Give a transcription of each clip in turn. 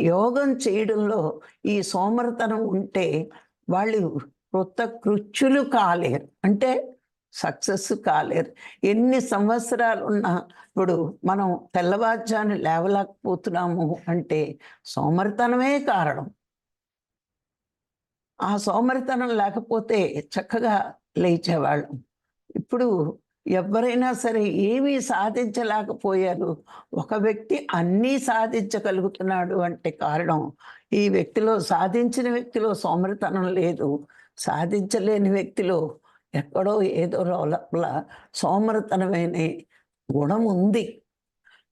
యోగం చేయడంలో ఈ సోమరితనం ఉంటే వాళ్ళు కృత్యులు కాలేరు. అంటే సక్సెస్ కాలేరు. ఎన్ని సంవత్సరాలున్నా ఇప్పుడు మనం తెల్లవారుజామున లేవలేకపోతున్నాము అంటే సోమరితనమే కారణం. ఆ సోమరితనం లేకపోతే చక్కగా లేచేవాళ్ళం. ఇప్పుడు ఎవ్వరైనా సరే ఏమీ సాధించలేకపోయారు. ఒక వ్యక్తి అన్నీ సాధించగలుగుతున్నాడు అంటే కారణం ఈ వ్యక్తిలో, సాధించిన వ్యక్తిలో సోమరితనం లేదు. సాధించలేని వ్యక్తిలో ఎక్కడో ఏదో లోపల సోమరితనమనే గుణం ఉంది.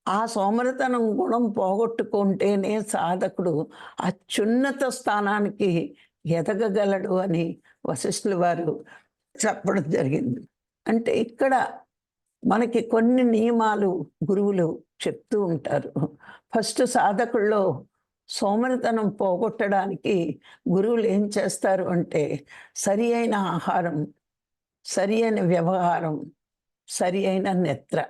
ఆ సోమరితనం గుణం పోగొట్టుకుంటేనే సాధకుడు అత్యున్నత స్థానానికి ఎదగగలడు అని వశిష్ఠుల వారు చెప్పడం జరిగింది. అంటే ఇక్కడ మనకి కొన్ని నియమాలు గురువులు చెప్తూ ఉంటారు. ఫస్ట్ సాధకుల్లో సోమరితనం పోగొట్టడానికి గురువులు ఏం చేస్తారు అంటే సరి అయిన ఆహారం, సరి అయిన వ్యవహారం, సరి అయిన నిద్ర.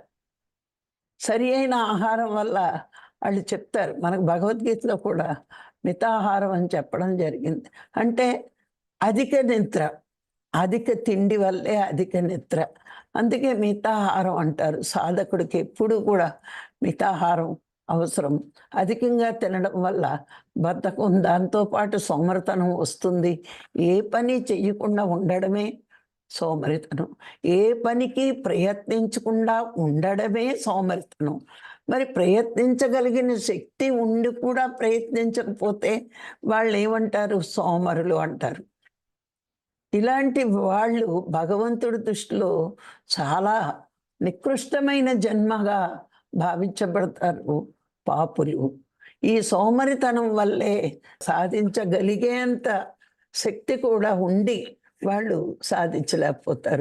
సరి అయిన ఆహారం వల్ల వాళ్ళు చెప్తారు. మనకు భగవద్గీతలో కూడా మితాహారం అని చెప్పడం జరిగింది. అంటే అధిక నిద్ర, అధిక తిండి వల్లే అధిక నిద్ర. అందుకే మితాహారం అంటారు. సాధకుడికి ఎప్పుడూ కూడా మితాహారం అవసరం. అధికంగా తినడం వల్ల బద్ధకం, దాంతోపాటు సోమరితనం వస్తుంది. ఏ పని చెయ్యకుండా ఉండడమే సోమరితనం. ఏ పనికి ప్రయత్నించకుండా ఉండడమే సోమరితనం. మరి ప్రయత్నించగలిగిన శక్తి ఉండి కూడా ప్రయత్నించకపోతే వాళ్ళు ఏమంటారు? సోమరులు అంటారు. ఇలాంటి వాళ్ళు భగవంతుడి దృష్టిలో చాలా నికృష్టమైన జన్మగా భావించబడతారు పాపులు. ఈ సోమరితనం వల్లే సాధించగలిగేంత శక్తి కూడా ఉండి వాళ్ళు సాధించలేకపోతారు.